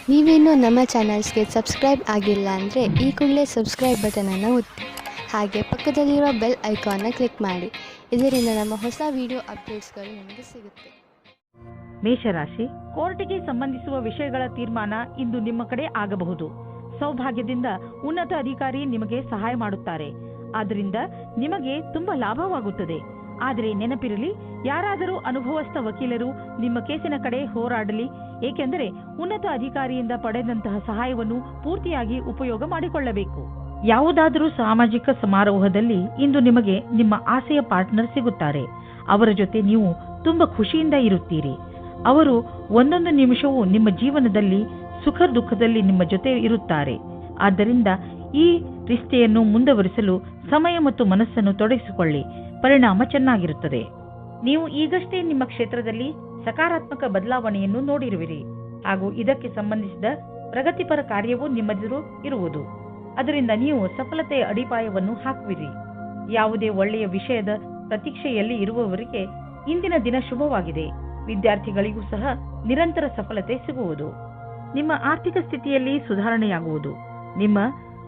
ನೀವೇನೂ ನಮ್ಮ ಚಾನಲ್ಸ್ಗೆ ಸಬ್ಸ್ಕ್ರೈಬ್ ಆಗಿಲ್ಲ ಅಂದರೆ ಈ ಕೂಡಲೇ ಸಬ್ಸ್ಕ್ರೈಬ್ ಬಟನನ್ನು ಒತ್ತಿ ಹಾಗೆ ಪಕ್ಕದಲ್ಲಿರೋ ಬೆಲ್ ಐಕಾನ್ನ ಕ್ಲಿಕ್ ಮಾಡಿ. ಇದರಿಂದ ನಮ್ಮ ಹೊಸ ವಿಡಿಯೋ ಅಪ್ಡೇಟ್ಸ್ಗಳು ನಿಮಗೆ ಸಿಗುತ್ತೆ. ಮೇಷರಾಶಿ, ಕೋರ್ಟಿಗೆ ಸಂಬಂಧಿಸುವ ವಿಷಯಗಳ ತೀರ್ಮಾನ ಇಂದು ನಿಮ್ಮ ಕಡೆ ಆಗಬಹುದು. ಸೌಭಾಗ್ಯದಿಂದ ಉನ್ನತ ಅಧಿಕಾರಿ ನಿಮಗೆ ಸಹಾಯ ಮಾಡುತ್ತಾರೆ. ಆದ್ದರಿಂದ ನಿಮಗೆ ತುಂಬಾ ಲಾಭವಾಗುತ್ತದೆ. ಆದರೆ ನೆನಪಿರಲಿ, ಯಾರಾದರೂ ಅನುಭವಸ್ಥ ವಕೀಲರು ನಿಮ್ಮ ಕೇಸಿನ ಕಡೆ ಹೋರಾಡಲಿ, ಏಕೆಂದರೆ ಉನ್ನತ ಅಧಿಕಾರಿಯಿಂದ ಪಡೆದಂತಹ ಸಹಾಯವನ್ನು ಪೂರ್ತಿಯಾಗಿ ಉಪಯೋಗ ಮಾಡಿಕೊಳ್ಳಬೇಕು. ಯಾವುದಾದರೂ ಸಾಮಾಜಿಕ ಸಮಾರೋಹದಲ್ಲಿ ಇಂದು ನಿಮಗೆ ನಿಮ್ಮ ಆಸೆಯ ಪಾರ್ಟ್ನರ್ ಸಿಗುತ್ತಾರೆ. ಅವರ ಜೊತೆ ನೀವು ತುಂಬಾ ಖುಷಿಯಿಂದ ಇರುತ್ತೀರಿ. ಅವರು ಒಂದೊಂದು ನಿಮಿಷವೂ ನಿಮ್ಮ ಜೀವನದಲ್ಲಿ ಸುಖ ದುಃಖದಲ್ಲಿ ನಿಮ್ಮ ಜೊತೆ ಇರುತ್ತಾರೆ. ಆದ್ದರಿಂದ ಈ ರಿಶ್ತೆಯನ್ನು ಮುಂದುವರಿಸಲು ಸಮಯ ಮತ್ತು ಮನಸ್ಸನ್ನು ತೊಡಗಿಸಿಕೊಳ್ಳಿ. ಪರಿಣಾಮ ಚೆನ್ನಾಗಿರುತ್ತದೆ. ನೀವು ಈಗಷ್ಟೇ ನಿಮ್ಮ ಕ್ಷೇತ್ರದಲ್ಲಿ ಸಕಾರಾತ್ಮಕ ಬದಲಾವಣೆಯನ್ನು ನೋಡಿರುವಿರಿ ಹಾಗೂ ಇದಕ್ಕೆ ಸಂಬಂಧಿಸಿದ ಪ್ರಗತಿಪರ ಕಾರ್ಯವೂ ನಿಮ್ಮೆದುರು ಇರುವುದು. ಅದರಿಂದ ನೀವು ಸಫಲತೆಯ ಅಡಿಪಾಯವನ್ನು ಹಾಕುವಿರಿ. ಯಾವುದೇ ಒಳ್ಳೆಯ ವಿಷಯದ ಪ್ರತೀಕ್ಷೆಯಲ್ಲಿ ಇರುವವರಿಗೆ ಇಂದಿನ ದಿನ ಶುಭವಾಗಿದೆ. ವಿದ್ಯಾರ್ಥಿಗಳಿಗೂ ಸಹ ನಿರಂತರ ಸಫಲತೆ ಸಿಗುವುದು. ನಿಮ್ಮ ಆರ್ಥಿಕ ಸ್ಥಿತಿಯಲ್ಲಿ ಸುಧಾರಣೆಯಾಗುವುದು. ನಿಮ್ಮ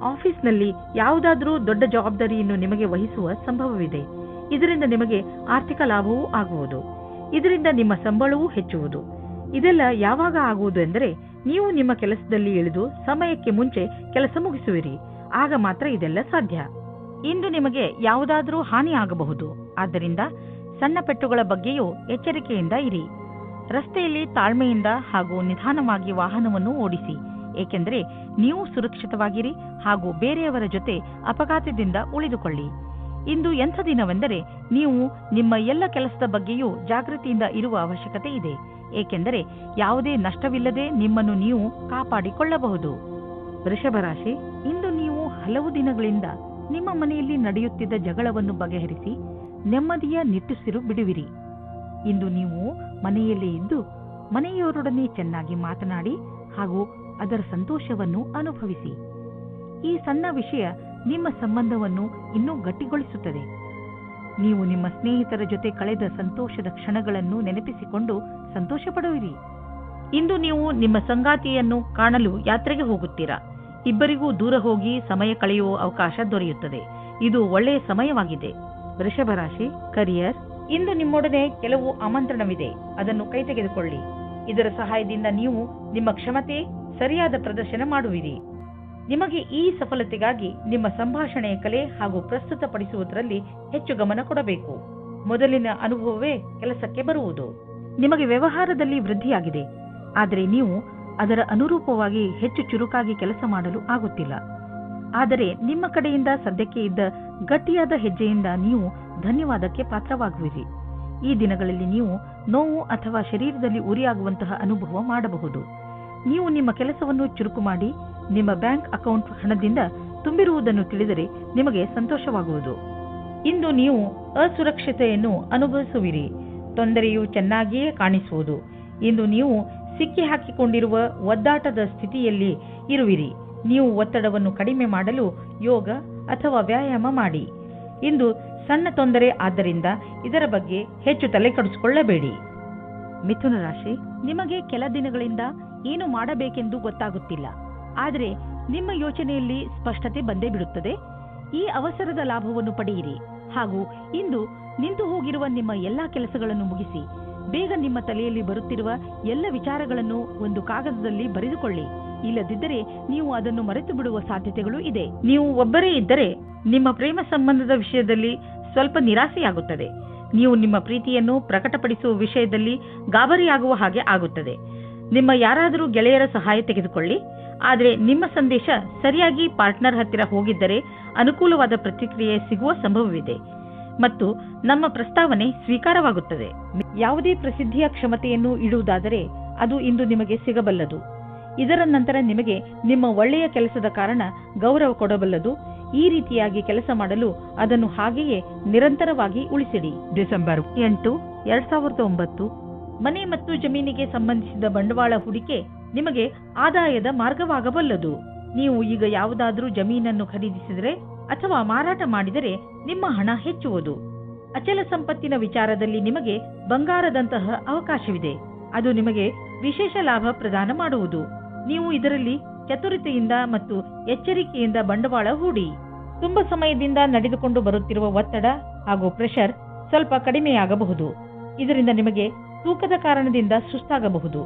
ಆಫೀಸ್ನಲ್ಲಿ ಯಾವುದಾದರೂ ದೊಡ್ಡ ಜವಾಬ್ದಾರಿಯನ್ನು ನಿಮಗೆ ವಹಿಸುವ ಸಂಭವವಿದೆ. ಇದರಿಂದ ನಿಮಗೆ ಆರ್ಥಿಕ ಲಾಭವೂ ಆಗುವುದು. ಇದರಿಂದ ನಿಮ್ಮ ಸಂಬಳವೂ ಹೆಚ್ಚುವುದು. ಇದೆಲ್ಲ ಯಾವಾಗ ಆಗುವುದು ಎಂದರೆ, ನೀವು ನಿಮ್ಮ ಕೆಲಸದಲ್ಲಿ ಇಳಿದು ಸಮಯಕ್ಕೆ ಮುಂಚೆ ಕೆಲಸ ಮುಗಿಸುವಿರಿ. ಆಗ ಮಾತ್ರ ಇದೆಲ್ಲ ಸಾಧ್ಯ. ಇಂದು ನಿಮಗೆ ಯಾವುದಾದರೂ ಹಾನಿ ಆಗಬಹುದು. ಆದ್ದರಿಂದ ಸಣ್ಣ ಪೆಟ್ಟುಗಳ ಬಗ್ಗೆಯೂ ಎಚ್ಚರಿಕೆಯಿಂದ ಇರಿ. ರಸ್ತೆಯಲ್ಲಿ ತಾಳ್ಮೆಯಿಂದ ಹಾಗೂ ನಿಧಾನವಾಗಿ ವಾಹನವನ್ನು ಓಡಿಸಿ, ಏಕೆಂದರೆ ನೀವು ಸುರಕ್ಷಿತವಾಗಿರಿ ಹಾಗೂ ಬೇರೆಯವರ ಜೊತೆ ಅಪಘಾತದಿಂದ ಉಳಿದುಕೊಳ್ಳಿ. ಇಂದು ಎಂಥ ದಿನವೆಂದರೆ, ನೀವು ನಿಮ್ಮ ಎಲ್ಲ ಕೆಲಸದ ಬಗ್ಗೆಯೂ ಜಾಗೃತಿಯಿಂದ ಇರುವ ಅವಶ್ಯಕತೆ ಇದೆ, ಏಕೆಂದರೆ ಯಾವುದೇ ನಷ್ಟವಿಲ್ಲದೆ ನಿಮ್ಮನ್ನು ನೀವು ಕಾಪಾಡಿಕೊಳ್ಳಬಹುದು. ವೃಷಭ ರಾಶಿ, ಇಂದು ನೀವು ಹಲವು ದಿನಗಳಿಂದ ನಿಮ್ಮ ಮನೆಯಲ್ಲಿ ನಡೆಯುತ್ತಿದ್ದ ಜಗಳವನ್ನು ಬಗೆಹರಿಸಿ ನೆಮ್ಮದಿಯ ನಿಟ್ಟುಸಿರು ಬಿಡುವಿರಿ. ಇಂದು ನೀವು ಮನೆಯಲ್ಲೇ ಇದ್ದು ಮನೆಯವರೊಡನೆ ಚೆನ್ನಾಗಿ ಮಾತನಾಡಿ ಹಾಗೂ ಅದರ ಸಂತೋಷವನ್ನು ಅನುಭವಿಸಿ. ಈ ಸಣ್ಣ ವಿಷಯ ನಿಮ್ಮ ಸಂಬಂಧವನ್ನು ಇನ್ನೂ ಗಟ್ಟಿಗೊಳಿಸುತ್ತದೆ. ನೀವು ನಿಮ್ಮ ಸ್ನೇಹಿತರ ಜೊತೆ ಕಳೆದ ಸಂತೋಷದ ಕ್ಷಣಗಳನ್ನು ನೆನಪಿಸಿಕೊಂಡು ಸಂತೋಷ ಪಡುವಿರಿ. ಇಂದು ನೀವು ನಿಮ್ಮ ಸಂಗಾತಿಯನ್ನು ಕಾಣಲು ಯಾತ್ರೆಗೆ ಹೋಗುತ್ತೀರಾ. ಇಬ್ಬರಿಗೂ ದೂರ ಹೋಗಿ ಸಮಯ ಕಳೆಯುವ ಅವಕಾಶ ದೊರೆಯುತ್ತದೆ. ಇದು ಒಳ್ಳೆಯ ಸಮಯವಾಗಿದೆ. ವೃಷಭ ರಾಶಿ, ಕರಿಯರ್, ಇಂದು ನಿಮ್ಮೊಡನೆ ಕೆಲವು ಆಮಂತ್ರಣವಿದೆ. ಅದನ್ನು ಕೈತೆಗೆದುಕೊಳ್ಳಿ. ಇದರ ಸಹಾಯದಿಂದ ನೀವು ನಿಮ್ಮ ಕ್ಷಮತೆ ಸರಿಯಾದ ಪ್ರದರ್ಶನ ಮಾಡುವಿರಿ. ನಿಮಗೆ ಈ ಸಫಲತೆಗಾಗಿ ನಿಮ್ಮ ಸಂಭಾಷಣೆಯ ಕಲೆ ಹಾಗೂ ಪ್ರಸ್ತುತಪಡಿಸುವುದರಲ್ಲಿ ಹೆಚ್ಚು ಗಮನ ಕೊಡಬೇಕು. ಮೊದಲಿನ ಅನುಭವವೇ ಕೆಲಸಕ್ಕೆ ಬರುವುದು. ನಿಮಗೆ ವ್ಯವಹಾರದಲ್ಲಿ ವೃದ್ಧಿಯಾಗಿದೆ, ಆದರೆ ನೀವು ಅದರ ಅನುರೂಪವಾಗಿ ಹೆಚ್ಚು ಚುರುಕಾಗಿ ಕೆಲಸ ಮಾಡಲು ಆಗುತ್ತಿಲ್ಲ. ಆದರೆ ನಿಮ್ಮ ಕಡೆಯಿಂದ ಸದ್ಯಕ್ಕೆ ಇದ್ದ ಗಟ್ಟಿಯಾದ ಹೆಜ್ಜೆಯಿಂದ ನೀವು ಧನ್ಯವಾದಕ್ಕೆ ಪಾತ್ರವಾಗುವಿರಿ. ಈ ದಿನಗಳಲ್ಲಿ ನೀವು ನೋವು ಅಥವಾ ಶರೀರದಲ್ಲಿ ಉರಿಯಾಗುವಂತಹ ಅನುಭವ ಮಾಡಬಹುದು. ನೀವು ನಿಮ್ಮ ಕೆಲಸವನ್ನು ಚುರುಕು ಮಾಡಿ ನಿಮ್ಮ ಬ್ಯಾಂಕ್ ಅಕೌಂಟ್ ಹಣದಿಂದ ತುಂಬಿರುವುದನ್ನು ತಿಳಿದರೆ ನಿಮಗೆ ಸಂತೋಷವಾಗುವುದು. ಇಂದು ನೀವು ಅಸುರಕ್ಷತೆಯನ್ನು ಅನುಭವಿಸುವಿರಿ. ತೊಂದರೆಯು ಚೆನ್ನಾಗಿಯೇ ಕಾಣಿಸುವುದು. ಇಂದು ನೀವು ಸಿಕ್ಕಿ ಹಾಕಿಕೊಂಡಿರುವ ಒದ್ದಾಟದ ಸ್ಥಿತಿಯಲ್ಲಿ ಇರುವಿರಿ. ನೀವು ಒತ್ತಡವನ್ನು ಕಡಿಮೆ ಮಾಡಲು ಯೋಗ ಅಥವಾ ವ್ಯಾಯಾಮ ಮಾಡಿ. ಇಂದು ಸಣ್ಣ ತೊಂದರೆ, ಆದ್ದರಿಂದ ಇದರ ಬಗ್ಗೆ ಹೆಚ್ಚು ತಲೆ ಕೆಡಿಸಿಕೊಳ್ಳಬೇಡಿ. ಮಿಥುನ ರಾಶಿ, ನಿಮಗೆ ಕೆಲ ದಿನಗಳಿಂದ ಏನು ಮಾಡಬೇಕೆಂದು ಗೊತ್ತಾಗುತ್ತಿಲ್ಲ. ಆದರೆ ನಿಮ್ಮ ಯೋಚನೆಯಲ್ಲಿ ಸ್ಪಷ್ಟತೆ ಬಂದೇ ಬಿಡುತ್ತದೆ. ಈ ಅವಸರದ ಲಾಭವನ್ನು ಪಡೆಯಿರಿ ಹಾಗೂ ಇಂದು ನಿಂತು ಹೋಗಿರುವ ನಿಮ್ಮ ಎಲ್ಲಾ ಕೆಲಸಗಳನ್ನು ಮುಗಿಸಿ. ಬೇಗ ನಿಮ್ಮ ತಲೆಯಲ್ಲಿ ಬರುತ್ತಿರುವ ಎಲ್ಲ ವಿಚಾರಗಳನ್ನು ಒಂದು ಕಾಗದದಲ್ಲಿ ಬರೆದುಕೊಳ್ಳಿ. ಇಲ್ಲದಿದ್ದರೆ ನೀವು ಅದನ್ನು ಮರೆತು ಬಿಡುವ ಸಾಧ್ಯತೆಗಳು ಇದೆ. ನೀವು ಒಬ್ಬರೇ ಇದ್ದರೆ ನಿಮ್ಮ ಪ್ರೇಮ ಸಂಬಂಧದ ವಿಷಯದಲ್ಲಿ ಸ್ವಲ್ಪ ನಿರಾಸೆಯಾಗುತ್ತದೆ. ನೀವು ನಿಮ್ಮ ಪ್ರೀತಿಯನ್ನು ಪ್ರಕಟಪಡಿಸುವ ವಿಷಯದಲ್ಲಿ ಗಾಬರಿಯಾಗುವ ಹಾಗೆ ಆಗುತ್ತದೆ. ನಿಮ್ಮ ಯಾರಾದರೂ ಗೆಳೆಯರ ಸಹಾಯ ತೆಗೆದುಕೊಳ್ಳಿ. ಆದರೆ ನಿಮ್ಮ ಸಂದೇಶ ಸರಿಯಾಗಿ ಪಾರ್ಟ್ನರ್ ಹತ್ತಿರ ಹೋಗಿದ್ದರೆ ಅನುಕೂಲವಾದ ಪ್ರತಿಕ್ರಿಯೆ ಸಿಗುವ ಸಂಭವವಿದೆ ಮತ್ತು ನಮ್ಮ ಪ್ರಸ್ತಾವನೆ ಸ್ವೀಕಾರವಾಗುತ್ತದೆ. ಯಾವುದೇ ಪ್ರಸಿದ್ಧಿಯ ಕ್ಷಮತೆಯನ್ನು ಇಡುವುದಾದರೆ ಅದು ಇಂದು ನಿಮಗೆ ಸಿಗಬಲ್ಲದು. ಇದರ ನಂತರ ನಿಮಗೆ ನಿಮ್ಮ ಒಳ್ಳೆಯ ಕೆಲಸದ ಕಾರಣ ಗೌರವ ಕೊಡಬಲ್ಲದು. ಈ ರೀತಿಯಾಗಿ ಕೆಲಸ ಮಾಡಲು ಅದನ್ನು ಹಾಗೆಯೇ ನಿರಂತರವಾಗಿ ಉಳಿಸಿಡಿ. ಡಿಸೆಂಬರ್ 8, 2009, ಮನೆ ಮತ್ತು ಜಮೀನಿಗೆ ಸಂಬಂಧಿಸಿದ ಬಂಡವಾಳ ಹೂಡಿಕೆ ನಿಮಗೆ ಆದಾಯದ ಮಾರ್ಗವಾಗಬಲ್ಲದು. ನೀವು ಈಗ ಯಾವುದಾದರೂ ಜಮೀನನ್ನು ಖರೀದಿಸಿದರೆ ಅಥವಾ ಮಾರಾಟ ಮಾಡಿದರೆ ನಿಮ್ಮ ಹಣ ಹೆಚ್ಚುವುದು. ಅಚಲ ಸಂಪತ್ತಿನ ವಿಚಾರದಲ್ಲಿ ನಿಮಗೆ ಬಂಗಾರದಂತಹ ಅವಕಾಶವಿದೆ. ಅದು ನಿಮಗೆ ವಿಶೇಷ ಲಾಭ ಪ್ರದಾನ ಮಾಡುವುದು. ನೀವು ಇದರಲ್ಲಿ ಚತುರತೆಯಿಂದ ಮತ್ತು ಎಚ್ಚರಿಕೆಯಿಂದ ಬಂಡವಾಳ ಹೂಡಿ. ತುಂಬಾ ಸಮಯದಿಂದ ನಡೆದುಕೊಂಡು ಬರುತ್ತಿರುವ ಒತ್ತಡ ಹಾಗೂ ಪ್ರೆಷರ್ ಸ್ವಲ್ಪ ಕಡಿಮೆಯಾಗಬಹುದು. ಇದರಿಂದ ನಿಮಗೆ ತೂಕದ ಕಾರಣದಿಂದ ಸುಸ್ತಾಗಬಹುದು.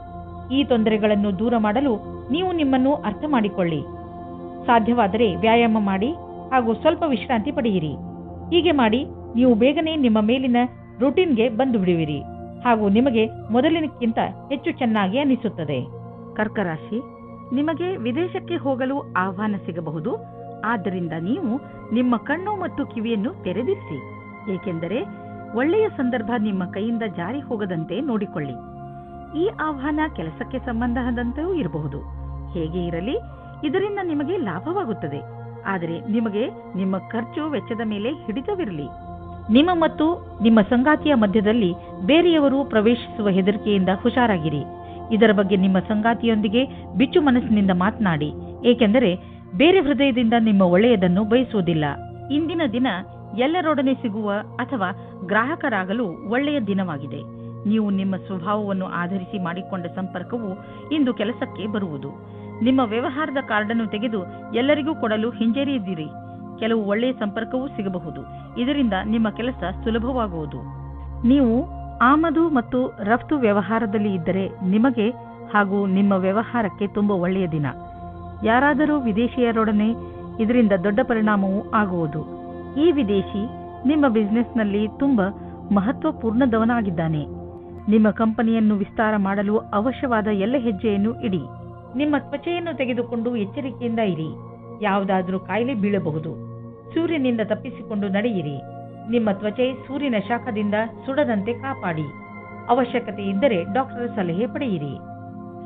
ಈ ತೊಂದರೆಗಳನ್ನು ದೂರ ಮಾಡಲು ನೀವು ನಿಮ್ಮನ್ನು ಅರ್ಥ ಮಾಡಿಕೊಳ್ಳಿ. ಸಾಧ್ಯವಾದರೆ ವ್ಯಾಯಾಮ ಮಾಡಿ ಹಾಗೂ ಸ್ವಲ್ಪ ವಿಶ್ರಾಂತಿ ಪಡೆಯಿರಿ. ಹೀಗೆ ಮಾಡಿ ನೀವು ಬೇಗನೆ ನಿಮ್ಮ ಮೇಲಿನ ರೂಟೀನ್ಗೆ ಬಂದು ಬಿಡುವಿರಿ ಹಾಗೂ ನಿಮಗೆ ಮೊದಲಿನಕ್ಕಿಂತ ಹೆಚ್ಚು ಚೆನ್ನಾಗಿ ಅನಿಸುತ್ತದೆ. ಕರ್ಕರಾಶಿ, ನಿಮಗೆ ವಿದೇಶಕ್ಕೆ ಹೋಗಲು ಆಹ್ವಾನ ಸಿಗಬಹುದು. ಆದ್ದರಿಂದ ನೀವು ನಿಮ್ಮ ಕಣ್ಣು ಮತ್ತು ಕಿವಿಯನ್ನು ತೆರೆದಿರಿಸಿ, ಏಕೆಂದರೆ ಒಳ್ಳೆಯ ಸಂದರ್ಭ ನಿಮ್ಮ ಕೈಯಿಂದ ಜಾರಿ ಹೋಗದಂತೆ ನೋಡಿಕೊಳ್ಳಿ. ಈ ಆಹ್ವಾನ ಕೆಲಸಕ್ಕೆ ಸಂಬಂಧದಂತೆಯೂ ಇರಬಹುದು. ಹೇಗೆ ಇರಲಿ, ಇದರಿಂದ ನಿಮಗೆ ಲಾಭವಾಗುತ್ತದೆ. ಆದರೆ ನಿಮಗೆ ನಿಮ್ಮ ಖರ್ಚು ವೆಚ್ಚದ ಮೇಲೆ ಹಿಡಿತವಿರಲಿ. ನಿಮ್ಮ ಮತ್ತು ನಿಮ್ಮ ಸಂಗಾತಿಯ ಮಧ್ಯದಲ್ಲಿ ಬೇರೆಯವರು ಪ್ರವೇಶಿಸುವ ಹೆದರಿಕೆಯಿಂದ ಹುಷಾರಾಗಿರಿ. ಇದರ ಬಗ್ಗೆ ನಿಮ್ಮ ಸಂಗಾತಿಯೊಂದಿಗೆ ಬಿಚ್ಚು ಮನಸ್ಸಿನಿಂದ ಮಾತನಾಡಿ, ಏಕೆಂದರೆ ಬೇರೆ ಹೃದಯದಿಂದ ನಿಮ್ಮ ಒಳ್ಳೆಯದನ್ನು ಬಯಸುವುದಿಲ್ಲ. ಇಂದಿನ ದಿನ ಎಲ್ಲರೊಡನೆ ಸಿಗುವ ಅಥವಾ ಗ್ರಾಹಕರಾಗಲು ಒಳ್ಳೆಯ ದಿನವಾಗಿದೆ. ನೀವು ನಿಮ್ಮ ಸ್ವಭಾವವನ್ನು ಆಧರಿಸಿ ಮಾಡಿಕೊಂಡ ಸಂಪರ್ಕವು ಇಂದು ಕೆಲಸಕ್ಕೆ ಬರುವುದು. ನಿಮ್ಮ ವ್ಯವಹಾರದ ಕಾರ್ಡನ್ನು ತೆಗೆದು ಎಲ್ಲರಿಗೂ ಕೊಡಲು ಹಿಂಜರಿಯದಿರಿ. ಕೆಲವು ಒಳ್ಳೆಯ ಸಂಪರ್ಕವೂ ಸಿಗಬಹುದು. ಇದರಿಂದ ನಿಮ್ಮ ಕೆಲಸ ಸುಲಭವಾಗುವುದು. ನೀವು ಆಮದು ಮತ್ತು ರಫ್ತು ವ್ಯವಹಾರದಲ್ಲಿ ಇದ್ದರೆ ನಿಮಗೆ ಹಾಗೂ ನಿಮ್ಮ ವ್ಯವಹಾರಕ್ಕೆ ತುಂಬಾ ಒಳ್ಳೆಯ ದಿನ. ಯಾರಾದರೂ ವಿದೇಶಿಯರೊಡನೆ ಇದರಿಂದ ದೊಡ್ಡ ಪರಿಣಾಮವೂ ಆಗುವುದು. ಈ ವಿದೇಶಿ ನಿಮ್ಮ ಬಿಸಿನೆಸ್ನಲ್ಲಿ ತುಂಬಾ ಮಹತ್ವಪೂರ್ಣದವನಾಗಿದ್ದಾನೆ. ನಿಮ್ಮ ಕಂಪನಿಯನ್ನು ವಿಸ್ತಾರ ಮಾಡಲು ಅವಶ್ಯವಾದ ಎಲ್ಲ ಹೆಜ್ಜೆಯನ್ನು ಇಡಿ. ನಿಮ್ಮ ತ್ವಚೆಯನ್ನು ತೆಗೆದುಕೊಂಡು ಎಚ್ಚರಿಕೆಯಿಂದ ಇರಿ. ಯಾವುದಾದರೂ ಕಾಯಿಲೆ ಬೀಳಬಹುದು. ಸೂರ್ಯನಿಂದ ತಪ್ಪಿಸಿಕೊಂಡು ನಡೆಯಿರಿ. ನಿಮ್ಮ ತ್ವಚೆ ಸೂರ್ಯನ ಶಾಖದಿಂದ ಸುಡದಂತೆ ಕಾಪಾಡಿ. ಅವಶ್ಯಕತೆ ಇದ್ದರೆ ಡಾಕ್ಟರ್ ಸಲಹೆ ಪಡೆಯಿರಿ.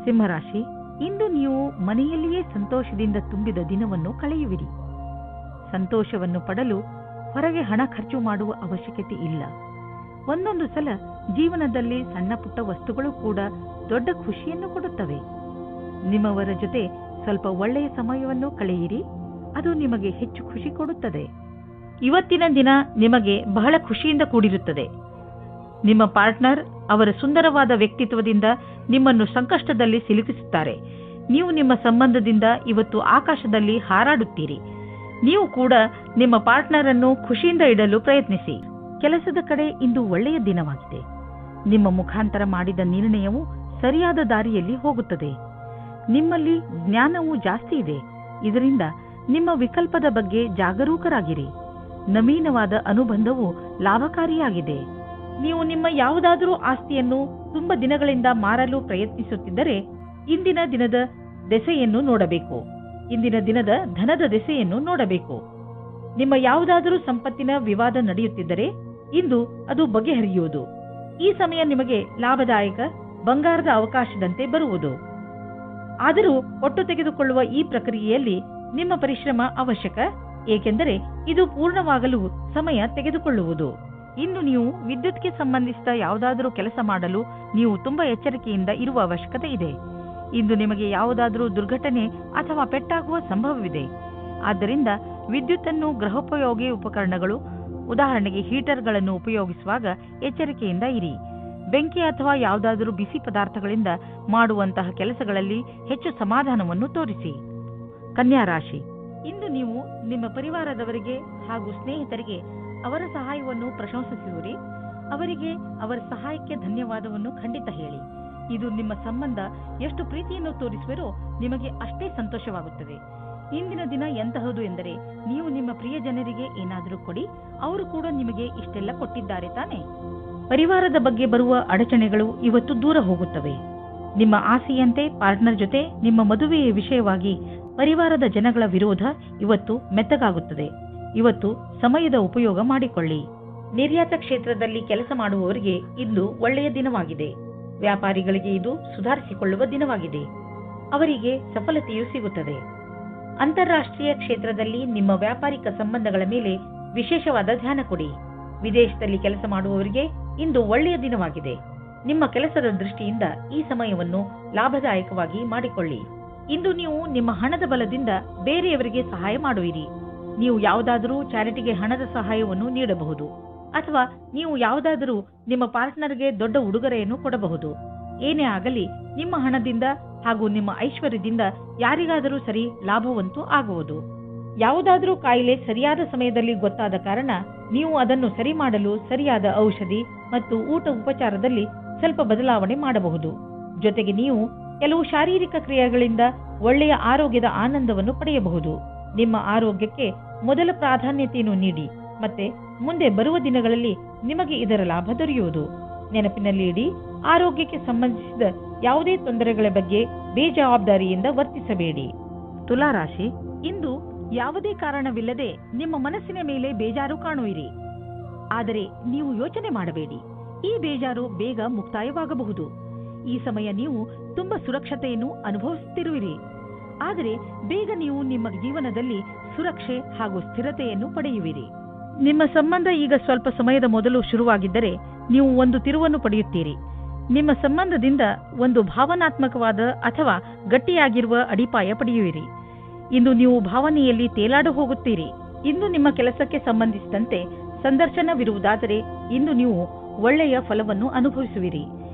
ಸಿಂಹರಾಶಿ, ಇಂದು ನೀವು ಮನೆಯಲ್ಲಿಯೇ ಸಂತೋಷದಿಂದ ತುಂಬಿದ ದಿನವನ್ನು ಕಳೆಯುವಿರಿ. ಸಂತೋಷವನ್ನು ಪಡಲು ಹೊರಗೆ ಹಣ ಖರ್ಚು ಮಾಡುವ ಅವಶ್ಯಕತೆ ಇಲ್ಲ. ಒಂದೊಂದು ಸಲ ಜೀವನದಲ್ಲಿ ಸಣ್ಣ ಪುಟ್ಟ ವಸ್ತುಗಳು ಕೂಡ ದೊಡ್ಡ ಖುಷಿಯನ್ನು ಕೊಡುತ್ತವೆ. ನಿಮ್ಮವರ ಜೊತೆ ಸ್ವಲ್ಪ ಒಳ್ಳೆಯ ಸಮಯವನ್ನು ಕಳೆಯಿರಿ. ಅದು ನಿಮಗೆ ಹೆಚ್ಚು ಖುಷಿ ಕೊಡುತ್ತದೆ. ಇವತ್ತಿನ ದಿನ ನಿಮಗೆ ಬಹಳ ಖುಷಿಯಿಂದ ಕೂಡಿರುತ್ತದೆ. ನಿಮ್ಮ ಪಾರ್ಟ್ನರ್ ಅವರ ಸುಂದರವಾದ ವ್ಯಕ್ತಿತ್ವದಿಂದ ನಿಮ್ಮನ್ನು ಸಂಕಷ್ಟದಲ್ಲಿ ಸಿಲುಕಿಸುತ್ತಾರೆ. ನೀವು ನಿಮ್ಮ ಸಂಬಂಧದಿಂದ ಇವತ್ತು ಆಕಾಶದಲ್ಲಿ ಹಾರಾಡುತ್ತೀರಿ. ನೀವು ಕೂಡ ನಿಮ್ಮ ಪಾರ್ಟ್ನರ್ ಅನ್ನು ಖುಷಿಯಿಂದ ಇಡಲು ಪ್ರಯತ್ನಿಸಿ. ಕೆಲಸದ ಕಡೆ ಇಂದು ಒಳ್ಳೆಯ ದಿನವಾಗಿದೆ. ನಿಮ್ಮ ಮುಖಾಂತರ ಮಾಡಿದ ನಿರ್ಣಯವು ಸರಿಯಾದ ದಾರಿಯಲ್ಲಿ ಹೋಗುತ್ತದೆ. ನಿಮ್ಮಲ್ಲಿ ಜ್ಞಾನವೂ ಜಾಸ್ತಿ ಇದೆ. ಇದರಿಂದ ನಿಮ್ಮ ವಿಕಲ್ಪದ ಬಗ್ಗೆ ಜಾಗರೂಕರಾಗಿರಿ. ನವೀನವಾದ ಅನುಬಂಧವು ಲಾಭಕಾರಿಯಾಗಿದೆ. ನೀವು ನಿಮ್ಮ ಯಾವುದಾದರೂ ಆಸ್ತಿಯನ್ನು ತುಂಬ ದಿನಗಳಿಂದ ಮಾರಲು ಪ್ರಯತ್ನಿಸುತ್ತಿದ್ದರೆ ಇಂದಿನ ದಿನದ ದೆಸೆಯನ್ನು ನೋಡಬೇಕು. ಇಂದಿನ ದಿನದ ಧನದ ದೆಸೆಯನ್ನು ನೋಡಬೇಕು. ನಿಮ್ಮ ಯಾವುದಾದರೂ ಸಂಪತ್ತಿನ ವಿವಾದ ನಡೆಯುತ್ತಿದ್ದರೆ ಇಂದು ಅದು ಬಗೆಹರಿಯುವುದು. ಈ ಸಮಯ ನಿಮಗೆ ಲಾಭದಾಯಕ ಬಂಗಾರದ ಅವಕಾಶದಂತೆ ಬರುವುದು. ಆದರೂ ಒಟ್ಟು ತೆಗೆದುಕೊಳ್ಳುವ ಈ ಪ್ರಕ್ರಿಯೆಯಲ್ಲಿ ನಿಮ್ಮ ಪರಿಶ್ರಮ ಅವಶ್ಯಕ, ಏಕೆಂದರೆ ಇದು ಪೂರ್ಣವಾಗಲು ಸಮಯ ತೆಗೆದುಕೊಳ್ಳುವುದು. ಇಂದು ನೀವು ವಿದ್ಯುತ್ಗೆ ಸಂಬಂಧಿಸಿದ ಯಾವುದಾದರೂ ಕೆಲಸ ಮಾಡಲು ನೀವು ತುಂಬಾ ಎಚ್ಚರಿಕೆಯಿಂದ ಇರುವ ಅವಶ್ಯಕತೆ ಇದೆ. ಇಂದು ನಿಮಗೆ ಯಾವುದಾದರೂ ದುರ್ಘಟನೆ ಅಥವಾ ಪೆಟ್ಟಾಗುವ ಸಂಭವವಿದೆ. ಆದ್ದರಿಂದ ವಿದ್ಯುತ್ತನ್ನು ಗೃಹೋಪಯೋಗಿ ಉಪಕರಣಗಳು, ಉದಾಹರಣೆಗೆ ಹೀಟರ್ಗಳನ್ನು ಉಪಯೋಗಿಸುವಾಗ ಎಚ್ಚರಿಕೆಯಿಂದ ಇರಿ. ಬೆಂಕಿ ಅಥವಾ ಯಾವುದಾದರೂ ಬಿಸಿ ಪದಾರ್ಥಗಳಿಂದ ಮಾಡುವಂತಹ ಕೆಲಸಗಳಲ್ಲಿ ಹೆಚ್ಚು ಸಮಾಧಾನವನ್ನು ತೋರಿಸಿ. ಕನ್ಯಾ ರಾಶಿ, ಇಂದು ನೀವು ನಿಮ್ಮ ಪರಿವಾರದವರಿಗೆ ಹಾಗೂ ಸ್ನೇಹಿತರಿಗೆ ಅವರ ಸಹಾಯವನ್ನು ಪ್ರಶಂಸಿಸುವಿರಿ. ಅವರಿಗೆ ಅವರ ಸಹಾಯಕ್ಕೆ ಧನ್ಯವಾದವನ್ನು ಖಂಡಿತ ಹೇಳಿ. ಇದು ನಿಮ್ಮ ಸಂಬಂಧ ಎಷ್ಟು ಪ್ರೀತಿಯನ್ನು ತೋರಿಸುವಿರೋ ನಿಮಗೆ ಅಷ್ಟೇ ಸಂತೋಷವಾಗುತ್ತದೆ. ಇಂದಿನ ದಿನ ಎಂತಹದು ಎಂದರೆ ನೀವು ನಿಮ್ಮ ಪ್ರಿಯ ಜನರಿಗೆ ಏನಾದರೂ ಕೊಡಿ. ಅವರು ಕೂಡ ನಿಮಗೆ ಇಷ್ಟೆಲ್ಲ ಕೊಟ್ಟಿದ್ದಾರೆ ತಾನೆ. ಪರಿವಾರದ ಬಗ್ಗೆ ಬರುವ ಅಡಚಣೆಗಳು ಇವತ್ತು ದೂರ ಹೋಗುತ್ತವೆ. ನಿಮ್ಮ ಆಸೆಯಂತೆ ಪಾರ್ಟ್ನರ್ ಜೊತೆ ನಿಮ್ಮ ಮದುವೆಯ ವಿಷಯವಾಗಿ ಪರಿವಾರದ ಜನಗಳ ವಿರೋಧ ಇವತ್ತು ಮೆತ್ತಗಾಗುತ್ತದೆ. ಇವತ್ತು ಸಮಯದ ಉಪಯೋಗ ಮಾಡಿಕೊಳ್ಳಿ. ನಿರ್ಯಾತ ಕ್ಷೇತ್ರದಲ್ಲಿ ಕೆಲಸ ಮಾಡುವವರಿಗೆ ಇಂದು ಒಳ್ಳೆಯ ದಿನವಾಗಿದೆ. ವ್ಯಾಪಾರಿಗಳಿಗೆ ಇದು ಸುಧಾರಿಸಿಕೊಳ್ಳುವ ದಿನವಾಗಿದೆ. ಅವರಿಗೆ ಸಫಲತೆಯೂ ಸಿಗುತ್ತದೆ. ಅಂತಾರಾಷ್ಟ್ರೀಯ ಕ್ಷೇತ್ರದಲ್ಲಿ ನಿಮ್ಮ ವ್ಯಾಪಾರಿಕ ಸಂಬಂಧಗಳ ಮೇಲೆ ವಿಶೇಷವಾದ ಧ್ಯಾನ ಕೊಡಿ. ವಿದೇಶದಲ್ಲಿ ಕೆಲಸ ಮಾಡುವವರಿಗೆ ಇಂದು ಒಳ್ಳೆಯ ದಿನವಾಗಿದೆ. ನಿಮ್ಮ ಕೆಲಸದ ದೃಷ್ಟಿಯಿಂದ ಈ ಸಮಯವನ್ನು ಲಾಭದಾಯಕವಾಗಿ ಮಾಡಿಕೊಳ್ಳಿ. ಇಂದು ನೀವು ನಿಮ್ಮ ಹಣದ ಬಲದಿಂದ ಬೇರೆಯವರಿಗೆ ಸಹಾಯ ಮಾಡುವಿರಿ. ನೀವು ಯಾವುದಾದರೂ ಚಾರಿಟಿಗೆ ಹಣದ ಸಹಾಯವನ್ನು ನೀಡಬಹುದು, ಅಥವಾ ನೀವು ಯಾವುದಾದರೂ ನಿಮ್ಮ ಪಾರ್ಟ್ನರ್ಗೆ ದೊಡ್ಡ ಉಡುಗೊರೆಯನ್ನು ಕೊಡಬಹುದು. ಏನೇ ಆಗಲಿ ನಿಮ್ಮ ಹಣದಿಂದ ಹಾಗೂ ನಿಮ್ಮ ಐಶ್ವರ್ಯದಿಂದ ಯಾರಿಗಾದರೂ ಸರಿ ಲಾಭವಂತೂ ಆಗುವುದು. ಯಾವುದಾದರೂ ಕಾಯಿಲೆ ಸರಿಯಾದ ಸಮಯದಲ್ಲಿ ಗೊತ್ತಾದ ಕಾರಣ ನೀವು ಅದನ್ನು ಸರಿ ಮಾಡಲು ಸರಿಯಾದ ಔಷಧಿ ಮತ್ತು ಊಟ ಉಪಚಾರದಲ್ಲಿ ಸ್ವಲ್ಪ ಬದಲಾವಣೆ ಮಾಡಬಹುದು. ಜೊತೆಗೆ ನೀವು ಕೆಲವು ಶಾರೀರಿಕ ಕ್ರಿಯೆಗಳಿಂದ ಒಳ್ಳೆಯ ಆರೋಗ್ಯದ ಆನಂದವನ್ನು ಪಡೆಯಬಹುದು. ನಿಮ್ಮ ಆರೋಗ್ಯಕ್ಕೆ ಮೊದಲ ಪ್ರಾಧಾನ್ಯತೆಯನ್ನು ನೀಡಿ ಮತ್ತೆ ಮುಂದೆ ಬರುವ ದಿನಗಳಲ್ಲಿ ನಿಮಗೆ ಇದರ ಲಾಭ ದೊರೆಯುವುದು. ನೆನಪಿನಲ್ಲಿ ಇಡಿ, ಆರೋಗ್ಯಕ್ಕೆ ಸಂಬಂಧಿಸಿದ ಯಾವುದೇ ತೊಂದರೆಗಳ ಬಗ್ಗೆ ಬೇಜವಾಬ್ದಾರಿಯಿಂದ ವರ್ತಿಸಬೇಡಿ. ತುಲಾ ರಾಶಿ, ಇಂದು ಯಾವುದೇ ಕಾರಣವಿಲ್ಲದೆ ನಿಮ್ಮ ಮನಸ್ಸಿನ ಮೇಲೆ ಬೇಜಾರು ಕಾಣುವಿರಿ. ಆದರೆ ನೀವು ಯೋಚನೆ ಮಾಡಬೇಡಿ, ಈ ಬೇಜಾರು ಬೇಗ ಮುಕ್ತಾಯವಾಗಬಹುದು. ಈ ಸಮಯ ನೀವು ತುಂಬಾ ಸುರಕ್ಷತೆಯನ್ನು ಅನುಭವಿಸುತ್ತಿರುವಿರಿ. ಆದರೆ ಬೇಗ ನೀವು ನಿಮ್ಮ ಜೀವನದಲ್ಲಿ ಸುರಕ್ಷೆ ಹಾಗೂ ಸ್ಥಿರತೆಯನ್ನು ಪಡೆಯುವಿರಿ. ನಿಮ್ಮ ಸಂಬಂಧ ಈಗ ಸ್ವಲ್ಪ ಸಮಯದ ಮೊದಲು ಶುರುವಾಗಿದ್ದರೆ ನೀವು ಒಂದು ತಿರುವನ್ನು ಪಡೆಯುತ್ತೀರಿ. ನಿಮ್ಮ ಸಂಬಂಧದಿಂದ ಒಂದು ಭಾವನಾತ್ಮಕವಾದ ಅಥವಾ ಗಟ್ಟಿಯಾಗಿರುವ ಅಡಿಪಾಯ ಪಡೆಯುವಿರಿ. ಇಂದು ನೀವು ಭಾವನೆಯಲ್ಲಿ ತೇಲಾಡ ಹೋಗುತ್ತೀರಿ. ಇಂದು ನಿಮ್ಮ ಕೆಲಸಕ್ಕೆ ಸಂಬಂಧಿಸಿದಂತೆ ಸಂದರ್ಶನವಿರುವುದಾದರೆ ಇಂದು ನೀವು ಒಳ್ಳೆಯ ಫಲವನ್ನು ಅನುಭವಿಸುವಿರಿ.